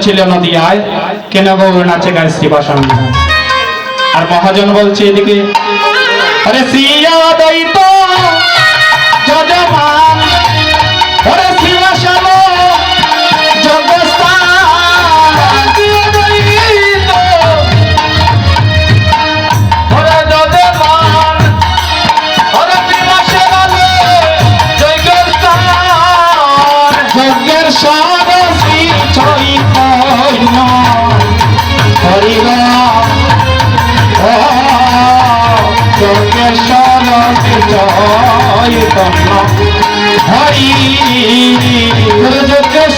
ছিল নদিয়ায়, কেন গৌর নাচে গায়ে শ্রীবাসন। আর মহাজন বলছে এদিকে, আরে শ্রীয়া দৈত যজমান, ওরে শ্রীবাসন জগস্থান, ওরে যজমান, ওরে শ্রীবাসন জগস্থান, যজ্ঞের সরস্বী চৈতন্য হরিরাম, যজ্ঞের সরস্বী চৈতন্য হরি, যজ্ঞের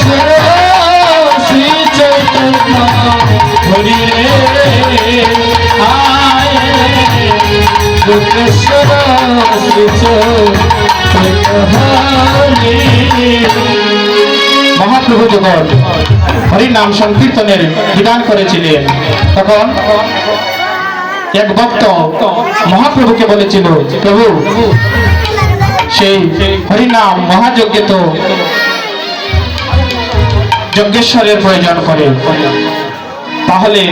শ্রী চৈতন্য হরি রে আয়, যজ্ঞের শ্রী চৈতন্য হরি। মহাপ্রভু যখন হরি নাম সংকীর্তনের বিধান করেছিলেন, তখন এক ভক্ত মহাপ্রভুকে বলেছিল, প্রভু সেই হরিনাম মহাযজ্ঞে তো যজ্ঞেশ্বরের প্রয়োজন করে, তাহলে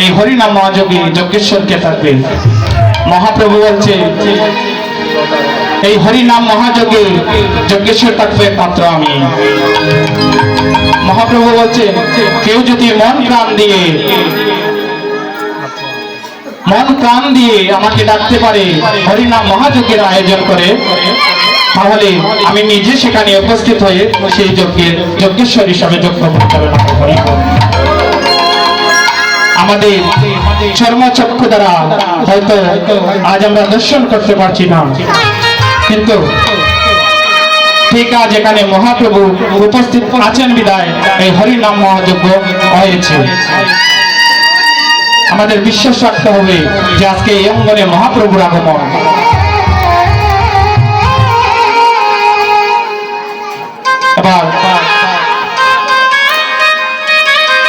এই হরিনাম মহাযজ্ঞে যজ্ঞেশ্বরকে থাকবে। মহাপ্রভু বলছে, এই হরিনাম মহাযজ্ঞে যজ্ঞেশ্বর থাকবে মাত্র আমি। মহাপ্রভু বলছে, কেউ যদি মন প্রাণ দিয়ে আমাকে ডাকতে পারে, হরিনাম মহাযজ্ঞের আয়োজন করে, তাহলে আমি নিজে সেখানে উপস্থিত হয়ে সেই যজ্ঞেশ্বর হিসাবে যজ্ঞ পরিচালনা করি। আমাদের চর্মচক্ষু দ্বারা হয়তো আজ আমরা দর্শন করতে পারছি না, কিন্তু ঠিক আজ এখানে মহাপ্রভু উপস্থিত আছেন বিদায় এই হরিনাম মহাযজ্ঞ হয়েছে। আমাদের বিশ্বাস রাখতে হবে যে আজকে এই অঙ্গনে মহাপ্রভুর আগমন। এবার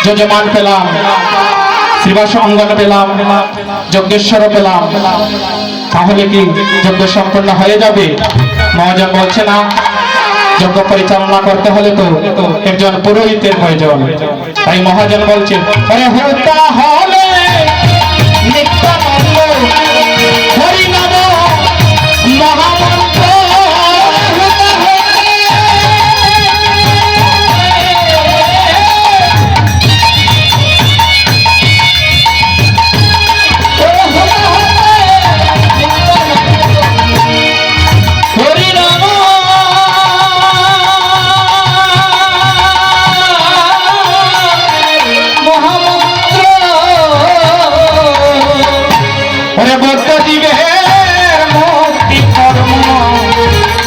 যজমান পেলাম, শ্রীবাস অঙ্গন পেলাম, যজ্ঞেশ্বর পেলাম, তাহলে কি যজ্ঞ সম্পন্ন হয়ে যাবে? মহাজন বলছে না, যজ্ঞ পরিচালনা করতে হলে তো একজন পুরোহিতের প্রয়োজন। তাই মহাজন বলছে, আরে হত্যা হলে নিত্যানন্দ হরিনাম মহামন্ত্র,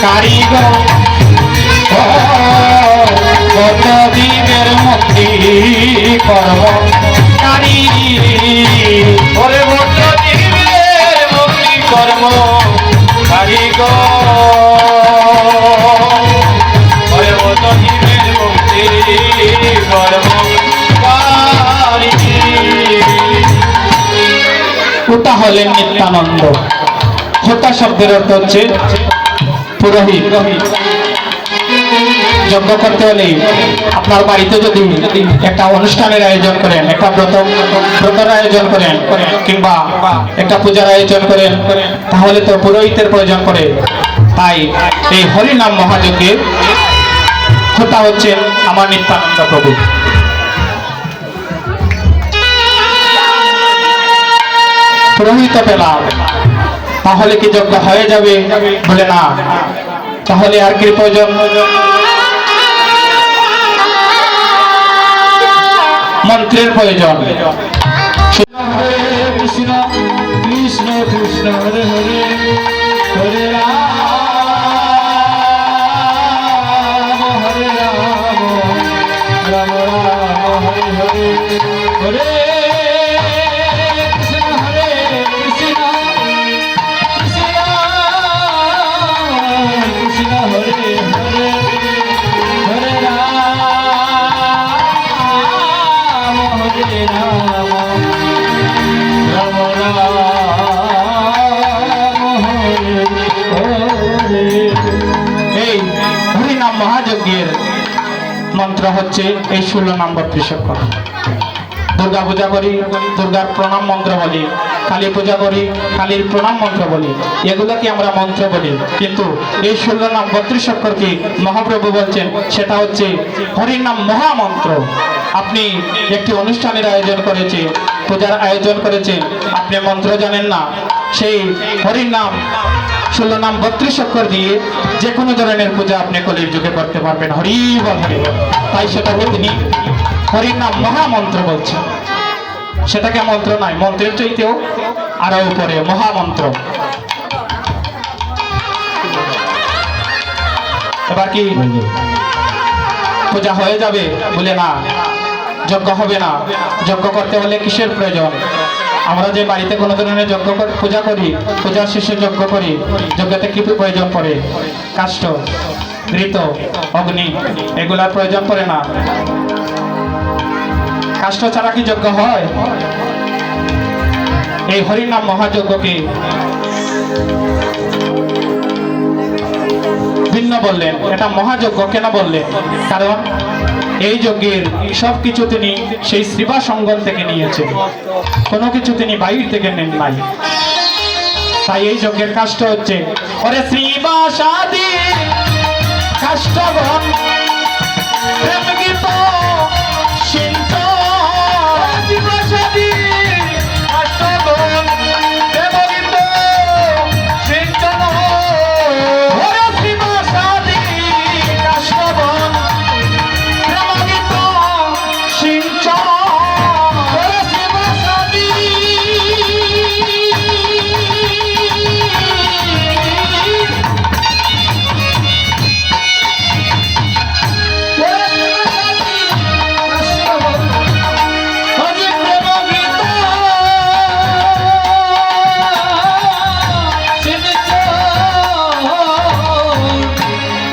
কারিগর বদ্রদীপের মুক্তি কর্মকারী, ওরে বদ্রদীপের মুক্তি কর্ম কারিগর, ওরে বদ্রদীপের মুক্তি কর্মকারী। ওটা হলেন নিত্যানন্দ। হোতা শব্দের অর্থ হচ্ছে পুরোহিত। যজ্ঞ করতে হলে আপনার বাড়িতে যদি একটা অনুষ্ঠানের আয়োজন করেন, একটা ব্রতের আয়োজন করেন, কিংবা একটা পূজার আয়োজন করেন, তাহলে তো পুরোহিতের প্রয়োজন পড়ে। তাই এই হরিনাম মহাযজ্ঞে হোতা হচ্ছেন আমার নিত্যানন্দ প্রভু। পুরোহিত পেলাম, তাহলে কি যজ্ঞ হয়ে যাবে? বলে না, তাহলে আর কি প্রয়োজন? মন্ত্রের প্রয়োজন। হরে কৃষ্ণ কৃষ্ণ কৃষ্ণ হরে হরে, হরে রাম হরে রাম, রাম রাম হরে হরে, হরে মন্ত্র হচ্ছে এই 16 নম্বর ত্রিশক্কর। দুর্গা পূজা করি, দুর্গার প্রণাম মন্ত্র বলি, কালী পূজা করি, কালীর প্রণাম মন্ত্র বলি, এগুলোকে আমরা মন্ত্র বলি। কিন্তু এই 16 নম্বর ত্রিশক্কর কি মহাপ্রভু বলছেন সেটা হচ্ছে হরির নাম মহামন্ত্র। আপনি একটি অনুষ্ঠানের আয়োজন করেছে, পূজার আয়োজন করেছে, আপনি মন্ত্র জানেন না, সেই হরির নাম 16 নাম 32 অক্ষর দিয়ে যে কোনো ধরনের পূজা আপনি কলির যুগে করতে পারবেন। হরি বল হরি বল। তাই সেটাকে তিনি হরির নাম মহামন্ত্র বলছেন। সেটাকে মন্ত্র নয়, মন্ত্রের চাইতেও আরো উপরে মহামন্ত্র। এবার কি পূজা হয়ে যাবে? বলে না, যজ্ঞ হবে না। যজ্ঞ করতে হলে কিসের প্রয়োজন? আমরা যে বাড়িতে কোনো ধরনের যজ্ঞ পূজা করি, পূজার শেষে যজ্ঞ করি, যজ্ঞতে কি প্রয়োজন পড়ে? কাষ্ঠ, ঘৃত, অগ্নি, এগুলার প্রয়োজন পড়ে না। কাষ্ঠ ছাড়া কি যজ্ঞ হয়? এই হরির নাম মহাযজ্ঞকে ভিন্ন বললেন। এটা মহাযজ্ঞ কেন বললেন? কারণ এই যজ্ঞের সবকিছু তিনি সেই শ্রীবাস অঙ্গন থেকে নিয়েছেন, কোনো কিছু তিনি বাইরে থেকে নেন নাই। তাই এই যজ্ঞের কাষ্ঠ হচ্ছে ওরে শ্রীবাস আদি কাষ্ঠগণ প্রেম গীত সিন্ধ। শ্রীবাস আদি কাষ্ঠগণ প্রেম গীত সিন্ধ। ওরে শ্রীবাস আদি কাষ্ঠগণ প্রেম গীত সিন্ধ। ওরে শ্রীবাস আদি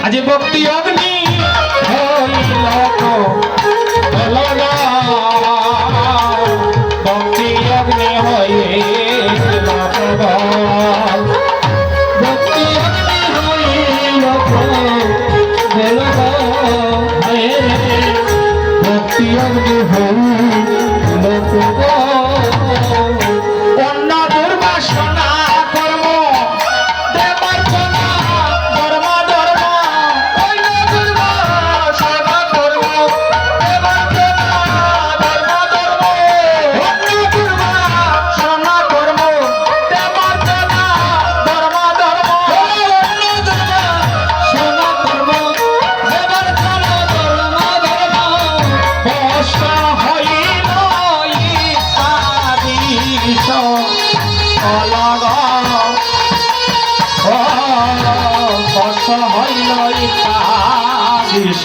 আজি ভক্তি অগ্নি হইল তো বলগা, ভক্তি অগ্নি হইল তো বল, ভক্তি অগ্নি হইল তো বলগা, ভক্তি অগ্নি হইল তো বল। অন্য দুর্বাসনা কর্ম দেবার্চনা ধর্ম ধর্ম, অন্য দুর্বাসনা কর্ম দেবার্চনা ধর্ম ধর্ম, অন্য দুর্বাসনা কর্ম দেবার্চনা ধর্ম ধর্ম, অন্য দুর্বাসনা কর্ম দেবার্চনা ধর্ম ধর্ম। বর্ষ হইল ইত্যাদিশ অলগ, বর্ষ হইল ইত্যাদিশ